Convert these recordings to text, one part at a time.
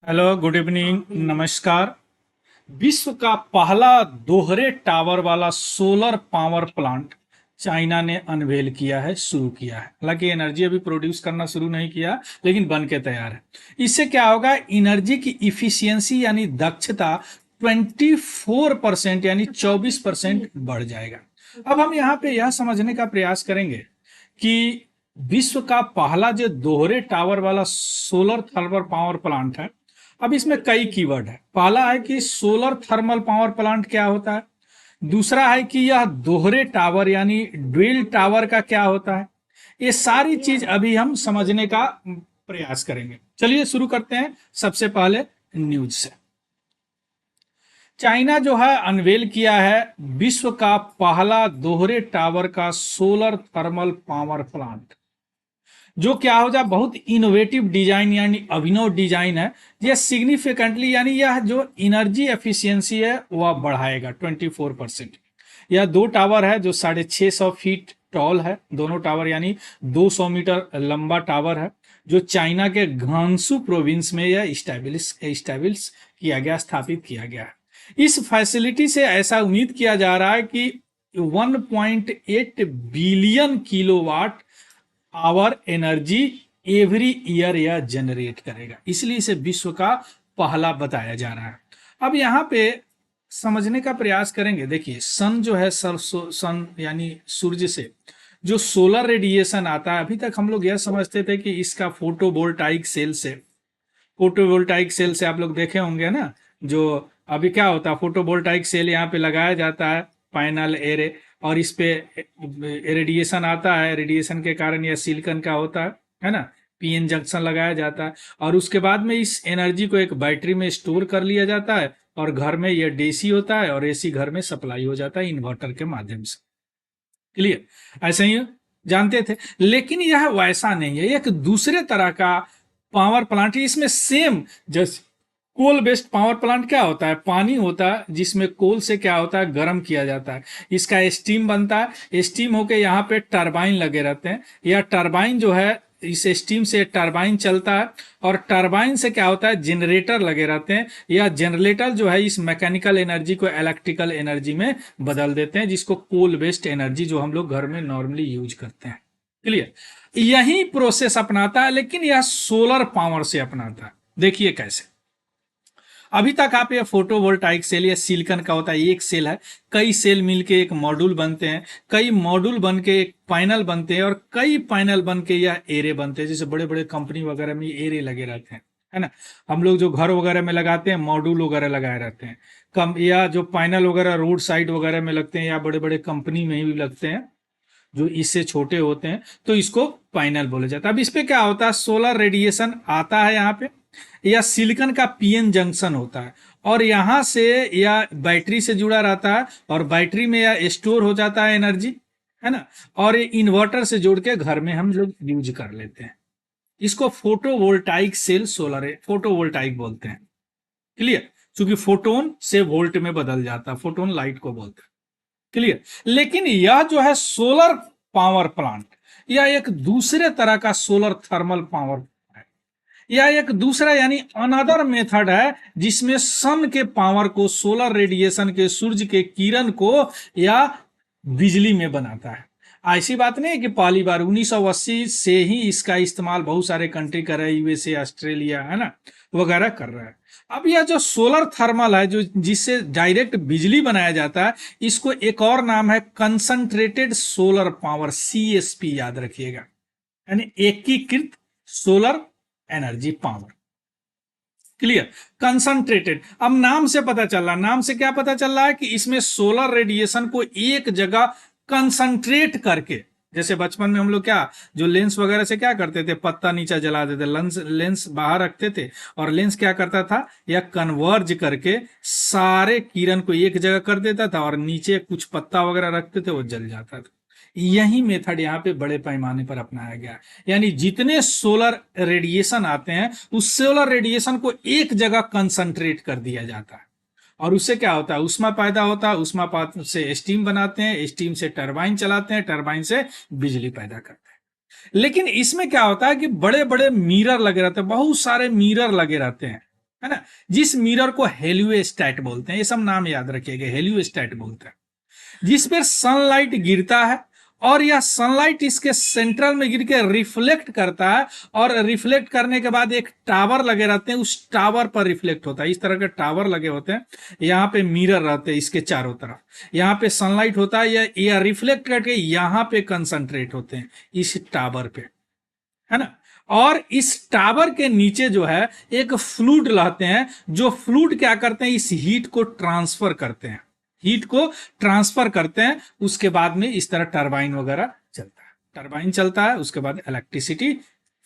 Hello, good evening, नमस्कार। विश्व का पहला दोहरे टावर वाला सोलर पावर प्लांट चाइना ने अनवेल किया है, शुरू किया है। हालांकि एनर्जी अभी प्रोड्यूस करना शुरू नहीं किया, लेकिन बन के तैयार है। इससे क्या होगा, एनर्जी की इफिशियंसी यानी दक्षता 24% यानी 24% बढ़ जाएगा। अब हम यहाँ पे यह समझने का प्रयास करेंगे कि विश्व का पहला जो दोहरे टावर वाला सोलर थर्मल पावर प्लांट है। अब इसमें कई कीवर्ड है। पहला है कि सोलर थर्मल पावर प्लांट क्या होता है। दूसरा है कि यह दोहरे टावर यानी ड्यूल टावर का क्या होता है। ये सारी चीज अभी हम समझने का प्रयास करेंगे। चलिए शुरू करते हैं सबसे पहले न्यूज से। चाइना जो है अनवेल किया है विश्व का पहला दोहरे टावर का सोलर थर्मल पावर प्लांट, जो क्या हो जाए बहुत इनोवेटिव डिजाइन यानी अभिनव डिजाइन है। यह सिग्निफिकेंटली यानी यह जो एनर्जी एफिशिएंसी है वह बढ़ाएगा 24%। यह दो टावर है जो 650 फीट टॉल है। दोनों टावर यानी 200 मीटर लंबा टावर है, जो चाइना के गांसू प्रोविंस में यह स्टैब्लिश किया गया, स्थापित किया गया है। इस फैसिलिटी से ऐसा उम्मीद किया जा रहा है कि 1.8 billion kilowatt hour energy every year यह जनरेट करेगा, इसलिए इसे विश्व का पहला बताया जा रहा है। अब यहाँ पे समझने का प्रयास करेंगे। देखिए, सन जो है सन यानी सूर्य से जो सोलर रेडिएशन आता है, अभी तक हम लोग यह समझते थे कि इसका फोटोवोल्टाइक सेल से आप लोग देखे होंगे ना। जो अभी क्या होता है, फोटोवोल्टाइक सेल यहाँ पे लगाया जाता है, पैनल एरे, और इस पे रेडिएशन आता है। रेडिएशन के कारण यह सिलिकॉन का होता है ना। पीएन जंक्शन लगाया जाता है और उसके बाद में इस एनर्जी को एक बैटरी में स्टोर कर लिया जाता है, और घर में यह डीसी होता है और एसी घर में सप्लाई हो जाता है इन्वर्टर के माध्यम से। क्लियर? ऐसे ही जानते थे, लेकिन यह वैसा नहीं है। एक दूसरे तरह का पावर प्लांट है। इसमें सेम जैसे कोल बेस्ड पावर प्लांट क्या होता है, पानी होता है जिसमें कोल से क्या होता है, गर्म किया जाता है, इसका स्टीम बनता है। स्टीम होके यहाँ पे टरबाइन लगे रहते हैं। यह टरबाइन जो है, इस स्टीम से टरबाइन चलता है, और टरबाइन से क्या होता है, जनरेटर लगे रहते हैं। यह जनरेटर जो है इस मैकेनिकल एनर्जी को इलेक्ट्रिकल एनर्जी में बदल देते हैं, जिसको कोल बेस्ड एनर्जी जो हम लोग घर में नॉर्मली यूज करते हैं। क्लियर? यही प्रोसेस अपनाता है, लेकिन यह सोलर पावर से अपनाता है। देखिए कैसे। अभी तक आप ये फोटोवोल्टाइक सेल या सिलिकॉन का होता है, एक सेल है, कई सेल मिलके एक मॉड्यूल बनते हैं, कई मॉड्यूल बन के एक पैनल बनते हैं, और कई पैनल बन के यह एरे बनते हैं। जैसे बड़े बड़े कंपनी वगैरह में एरे लगे रहते हैं, है ना। हम लोग जो घर वगैरह में लगाते हैं, मॉड्यूल वगैरह लगाए रहते हैं। कम या जो पैनल वगैरह रोड साइड वगैरह में लगते हैं, या बड़े बड़े कंपनी में भी लगते हैं जो इससे छोटे होते हैं, तो इसको पैनल बोला जाता है। अब इस पे क्या होता है, सोलर रेडिएशन आता है यहाँ पे, या सिलिकॉन का पीएन जंक्शन होता है, और यहां से या बैटरी से जुड़ा रहता है, और बैटरी में या स्टोर हो जाता है एनर्जी, है ना। और ये इन्वर्टर से जोड़ के घर में हम लोग यूज कर लेते हैं। इसको फोटोवोल्टाइक सेल सोलर फोटोवोल्टाइक बोलते हैं। क्लियर? क्योंकि फोटोन से वोल्ट में बदल जाता है, फोटोन लाइट को बोलते हैं। क्लियर? लेकिन यह जो है सोलर पावर प्लांट, यह एक दूसरे तरह का सोलर थर्मल पावर, यह एक दूसरा यानी अनदर मेथड है, जिसमें सन के पावर को, सोलर रेडिएशन के, सूर्य के किरण को या बिजली में बनाता है। ऐसी बात नहीं है कि पहली बार 1980 से ही इसका इस्तेमाल बहुत सारे कंट्री कर रहे हैं, यूएसए, ऑस्ट्रेलिया, है ना, वगैरह कर रहा है। अब यह जो सोलर थर्मल है, जो जिससे डायरेक्ट बिजली बनाया जाता है, इसको एक और नाम है कंसंट्रेटेड सोलर पावर, सीएसपी, याद रखिएगा, यानी एकीकृत solar energy power. Clear? Concentrated. अब नाम से पता चल रहा, नाम से क्या पता चल रहा है कि इसमें सोलर रेडिएशन को एक जगह कंसंट्रेट करके, जैसे बचपन में हम लोग क्या, जो लेंस वगैरह से क्या करते थे, पत्ता नीचे जला देते, लेंस बाहर रखते थे, और लेंस क्या करता था, या कन्वर्ज करके सारे किरण को एक जगह कर देता था, और नीचे कुछ पत्ता वगैरह रखते थे, वो जल जाता था। यही मेथड यहाँ पे बड़े पैमाने पर अपनाया गया। यानी जितने सोलर रेडिएशन आते हैं, उस सोलर रेडिएशन को एक जगह कंसंट्रेट कर दिया जाता है, और उससे क्या होता है, उष्मा पैदा होता है, उष्मा से स्टीम बनाते हैं, स्टीम से टरबाइन चलाते हैं, टरबाइन से बिजली पैदा करते हैं। लेकिन इसमें क्या होता है कि बड़े बड़े मिरर लगे रहते हैं, बहुत सारे मिरर लगे रहते हैं, है ना, जिस मिरर को हेलियोस्टैट बोलते हैं, ये सब नाम याद रखिएगा, हेलियोस्टैट बोलते हैं, जिस पर सनलाइट गिरता है और यह सनलाइट इसके सेंट्रल में गिर के रिफ्लेक्ट करता है, और रिफ्लेक्ट करने के बाद एक टावर लगे रहते हैं, उस टावर पर रिफ्लेक्ट होता है। इस तरह के टावर लगे होते हैं, यहाँ पे मिरर रहते हैं इसके चारों तरफ, यहाँ पे सनलाइट होता है, यह रिफ्लेक्ट करके यहाँ पे कंसंट्रेट होते हैं इस टावर पे, है ना। और इस टावर के नीचे जो है एक फ्लूइड रहते हैं, जो फ्लूइड क्या करते हैं, इस हीट को ट्रांसफर करते हैं, हीट को ट्रांसफर करते हैं। उसके बाद में इस तरह टरबाइन वगैरह चलता है, टरबाइन चलता है, उसके बाद इलेक्ट्रिसिटी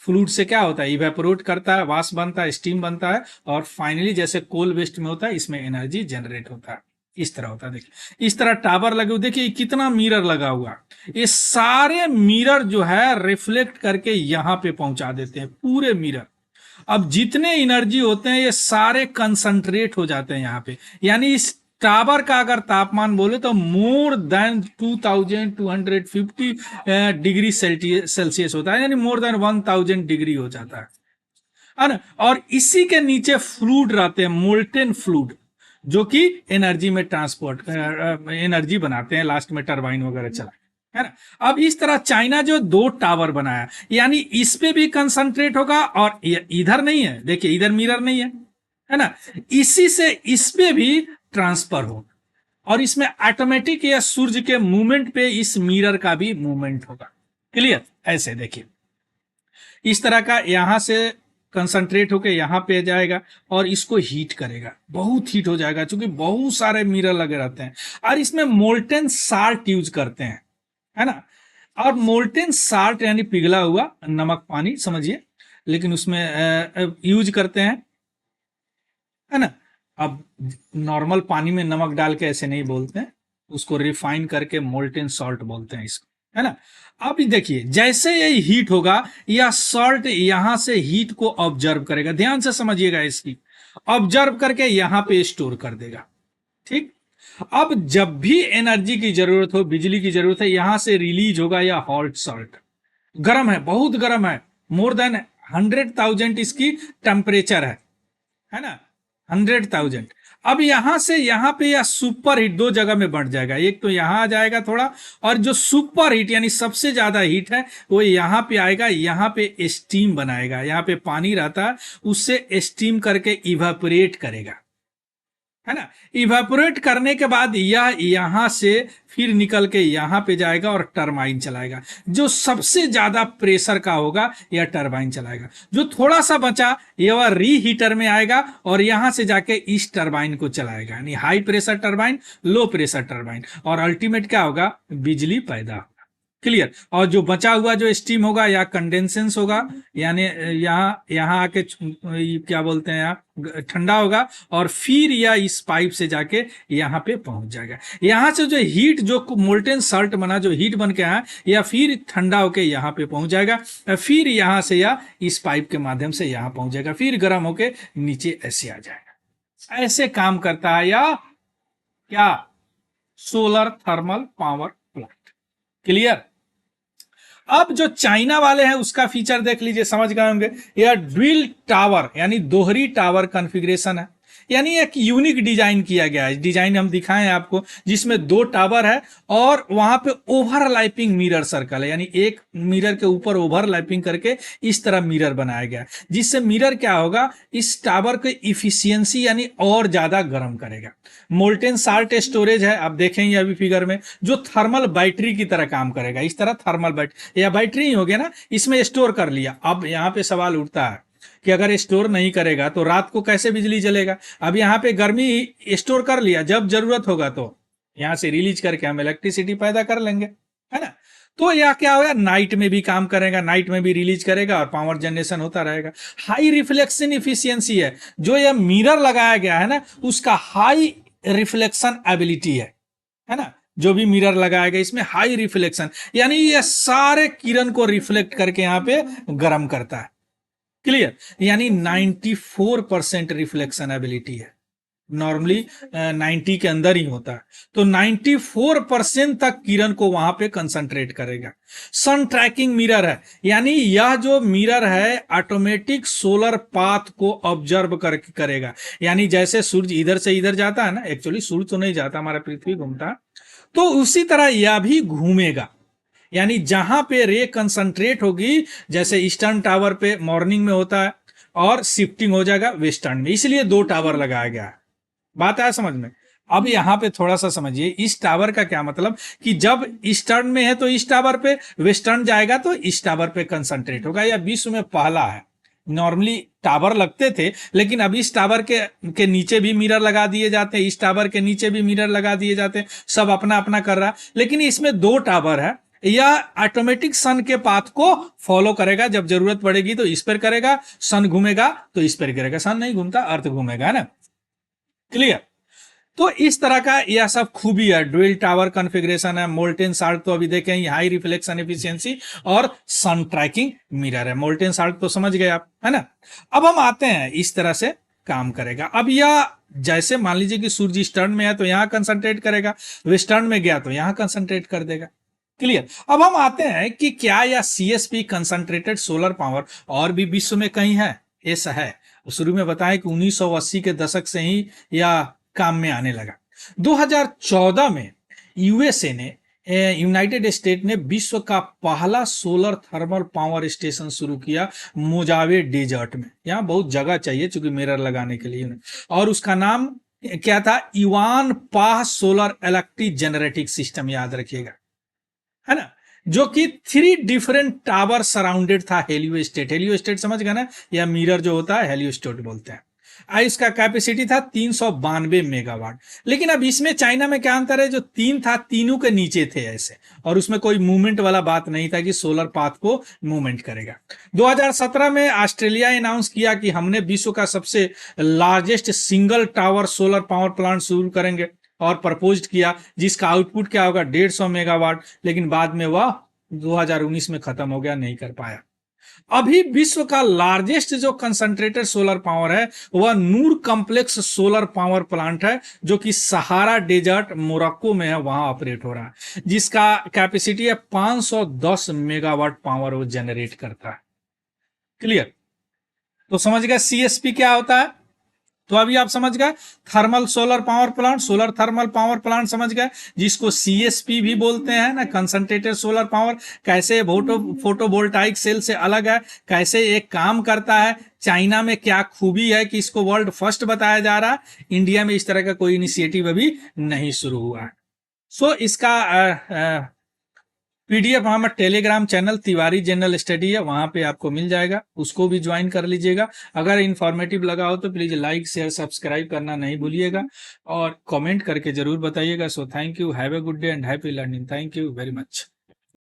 फ्लूइड से क्या होता है, इवेपोरेट करता है, वाष्प बनता है, स्टीम बनता है, और फाइनली जैसे कोल वेस्ट में होता है, इसमें एनर्जी जनरेट होता है। इस तरह होता है, देखिए इस तरह टावर लगे हुए, देखिए कितना मिरर लगा हुआ, ये सारे मिरर जो है रिफ्लेक्ट करके यहां पे पहुंचा देते हैं, पूरे मिरर। अब जितने एनर्जी होते हैं ये सारे कंसंट्रेट हो जाते हैं यहाँ पे, यानी इस टावर का अगर तापमान बोले तो मोर देन 2250 डिग्री सेल्सियस होता है, यानी मोर देन 1000 डिग्री हो जाता है ना। और इसी के नीचे फ्लूइड रहते हैं, मोल्टेन फ्लूइड, जो कि एनर्जी में ट्रांसपोर्ट एनर्जी बनाते हैं, लास्ट में टरबाइन वगैरह चला, है ना। अब इस तरह चाइना जो दो टावर बनाया, यानी इस पे भी कंसंट्रेट होगा, और इधर नहीं है, देखिए इधर मिरर नहीं है ना, इसी से इस पे भी ट्रांसफर होगा, और इसमें ऑटोमेटिक या सूर्य के मूवमेंट पे इस मिरर का भी मूवमेंट होगा। क्लियर, ऐसे देखिए इस तरह का यहां से कंसंट्रेट होके यहां पे जाएगा, और इसको हीट करेगा, बहुत हीट हो जाएगा, क्योंकि बहुत सारे मिरर लगे रहते हैं, और इसमें मोल्टेन साल्ट यूज करते हैं, है ना। और मोल्टेन साल्ट यानी पिघला हुआ नमक पानी समझिए, लेकिन उसमें यूज करते हैं, है ना। अब नॉर्मल पानी में नमक डाल के ऐसे नहीं बोलते हैं, उसको रिफाइन करके मोल्टेन सॉल्ट बोलते हैं इसको, है ना। अब देखिए जैसे ये हीट होगा, यह सॉल्ट यहां से हीट को ऑब्जर्व करेगा, ध्यान से समझिएगा, इसकी ऑब्जर्व करके यहां पे स्टोर कर देगा, ठीक। अब जब भी एनर्जी की जरूरत हो, बिजली की जरूरत है, यहां से रिलीज होगा या हॉट सॉल्ट, गर्म है, बहुत गर्म है, मोर देन 100,000 इसकी टेम्परेचर है ना, 100,000। अब यहां से यहां पे या सुपर हीट दो जगह में बढ़ जाएगा, एक तो यहां आ जाएगा थोड़ा, और जो सुपर हीट यानी सबसे ज्यादा हीट है वो यहां पे आएगा, यहां पे स्टीम बनाएगा, यहां पे पानी रहता है, उससे स्टीम करके इवेपोरेट करेगा, है ना। इवेपोरेट करने के बाद यह यहां से फिर निकल के यहां पे जाएगा और टरबाइन चलाएगा, जो सबसे ज्यादा प्रेशर का होगा यह टरबाइन चलाएगा, जो थोड़ा सा बचा यह रीहीटर में आएगा और यहां से जाके इस टरबाइन को चलाएगा, यानी high pressure turbine, low pressure turbine, और अल्टीमेट क्या होगा, बिजली पैदा होगा। क्लियर। और जो बचा हुआ जो स्टीम होगा या कंडेंसेंस होगा, यानी यहाँ यहाँ आके क्या बोलते हैं, यहाँ ठंडा होगा, और फिर यह इस पाइप से जाके यहाँ पे पहुंच जाएगा, यहाँ से जो हीट जो मोल्टेन सॉल्ट बना, जो हीट बन के आया, या फिर ठंडा होके यहाँ पे पहुंच जाएगा, फिर यहाँ से या इस पाइप के माध्यम से यहाँ पहुंच जाएगा, फिर गर्म होके नीचे ऐसे आ जाएगा। ऐसे काम करता है या क्या, solar thermal power plant. Clear. अब जो चाइना वाले हैं उसका फीचर देख लीजिए, समझ गए होंगे, यह ड्विल टावर यानी दोहरी टावर कॉन्फ़िगरेशन है, यानी एक यूनिक डिजाइन किया गया है। डिजाइन हम दिखाएं आपको, जिसमें दो टावर है और वहां पे ओवरलैपिंग मिरर सर्कल है, यानी एक मिरर के ऊपर ओवरलैपिंग करके इस तरह मिरर बनाया गया, जिससे मिरर क्या होगा, इस टावर की इफिशियंसी यानी और ज्यादा गर्म करेगा। मोल्टेन साल्ट स्टोरेज है, आप देखेंगे अभी फिगर में, जो थर्मल बैटरी की तरह काम करेगा, इस तरह थर्मल बैटरी या बैटरी ही हो गया ना, इसमें स्टोर कर लिया। अब यहाँ पे सवाल उठता है कि अगर स्टोर नहीं करेगा तो रात को कैसे बिजली चलेगा। अब यहाँ पे गर्मी स्टोर कर लिया, जब जरूरत होगा तो यहाँ से रिलीज करके हम इलेक्ट्रिसिटी पैदा कर लेंगे, है ना। तो यह क्या होगा, नाइट में भी काम करेगा, नाइट में भी रिलीज करेगा और पावर जनरेशन होता रहेगा। हाई रिफ्लेक्शन इफिशियंसी है, जो यह मिरर लगाया गया है ना, उसका हाई रिफ्लेक्शन एबिलिटी है ना, जो भी मिरर लगाया गया इसमें हाई रिफ्लेक्शन, यानी ये सारे किरण को रिफ्लेक्ट करके यहाँ पे गर्म करता है। क्लियर, यानी 94% रिफ्लेक्शन एबिलिटी है, नॉर्मली 90 के अंदर ही होता है। तो 94% तक किरण को वहां पे कंसंट्रेट करेगा। सन ट्रैकिंग मिरर है, यानी यह जो मिरर है ऑटोमेटिक सोलर पाथ को ऑब्जर्व करेगा। यानी जैसे सूर्य इधर से इधर जाता है ना, एक्चुअली सूर्य तो नहीं जाता, हमारा पृथ्वी घूमता है, तो उसी तरह यह भी घूमेगा। यानी जहां पे रे कंसंट्रेट होगी, जैसे ईस्टर्न टावर पे मॉर्निंग में होता है और शिफ्टिंग हो जाएगा वेस्टर्न में, इसलिए 2 टावर लगाया गया है। बात आया समझ में? अब यहां पे थोड़ा सा समझिए, इस टावर का क्या मतलब, कि जब ईस्टर्न में है तो इस टावर पे, वेस्टर्न जाएगा तो इस टावर पे कंसंट्रेट होगा। यह विश्व में पहला है। नॉर्मली टावर लगते थे, लेकिन अब इस टावर के नीचे भी मिरर लगा दिए जाते हैं, इस टावर के नीचे भी मिरर लगा दिए जाते हैं, सब अपना अपना कर रहा है। लेकिन इसमें 2 टावर है, यह ऑटोमेटिक सन के पाथ को फॉलो करेगा। जब जरूरत पड़ेगी तो इस पर करेगा, सन घूमेगा तो इस पर करेगा, सन नहीं घूमता अर्थ घूमेगा, है ना? क्लियर? तो इस तरह का यह सब खूबी है। ड्यूल टावर कॉन्फ़िगरेशन है। मोल्टेन साल्ट तो अभी देखें, हाई रिफ्लेक्शन एफिशिएंसी और सन ट्रैकिंग मिरर है। मोल्टेन साल्ट तो समझ गए आप, है ना? अब हम आते हैं, इस तरह से काम करेगा। अब यह जैसे मान लीजिए कि सूर्य ईस्टर्न में है तो यहां कंसंट्रेट करेगा, वेस्टर्न में गया तो यहां कंसंट्रेट कर देगा। क्लियर? अब हम आते हैं कि क्या यह सीएसपी कंसंट्रेटेड सोलर पावर और भी विश्व में कहीं है? ऐसा है। शुरू में बताएं कि 1980 के दशक से ही यह काम में आने लगा। 2014 में यूएसए ने, यूनाइटेड स्टेट ने विश्व का पहला सोलर थर्मल पावर स्टेशन शुरू किया मोजावे डेजर्ट में। यहाँ बहुत जगह चाहिए चूंकि मिरर लगाने के लिए, और उसका नाम क्या था? इवान पाह सोलर इलेक्ट्रिक जेनरेटिंग सिस्टम, याद रखिएगा, है ना? जो कि 3 डिफरेंट टावर सराउंडेड था हेलियो स्टेट। हेलियो स्टेट समझ गए ना, या मिरर जो होता है हेलियो स्टेट बोलते हैं। इसका कैपेसिटी था 392 मेगावाट। लेकिन अब इसमें चाइना में क्या अंतर है, जो 3 था तीनों के नीचे थे ऐसे, और उसमें कोई मूवमेंट वाला बात नहीं था कि सोलर पाथ को मूवमेंट करेगा। 2017 में ऑस्ट्रेलिया अनाउंस किया कि हमने विश्व का सबसे largest single tower solar power plant शुरू करेंगे, और प्रपोज किया, जिसका आउटपुट क्या होगा? 150 मेगावाट। लेकिन बाद में वह 2019 में खत्म हो गया, नहीं कर पाया। अभी विश्व का लार्जेस्ट जो कंसंट्रेटेड सोलर पावर है वह नूर कॉम्प्लेक्स सोलर पावर प्लांट है, जो कि सहारा डेजर्ट मोरक्को में है, वहां ऑपरेट हो रहा है, जिसका कैपेसिटी है 510 मेगावाट पावर वो जनरेट करता है। क्लियर? तो समझ गए सीएसपी क्या होता है? तो अभी आप समझ गए thermal solar power plant, solar thermal power plant समझ गए, जिसको सीएसपी भी बोलते हैं ना, कंसंट्रेटेड सोलर पावर। कैसे फोटोवोल्टाइक सेल से अलग है, कैसे एक काम करता है, चाइना में क्या खूबी है कि इसको वर्ल्ड फर्स्ट बताया जा रहा है, इंडिया में इस तरह का कोई इनिशिएटिव अभी नहीं शुरू हुआ है। सो इसका पीडीएफ हमारा Telegram channel Tiwari general study है, वहां पे आपको मिल जाएगा, उसको भी ज्वाइन कर लीजिएगा। अगर इन्फॉर्मेटिव लगा हो तो प्लीज लाइक शेयर सब्सक्राइब करना नहीं भूलिएगा, और कमेंट करके जरूर बताइएगा। So thank you, have a good day and happy learning. Thank you very much.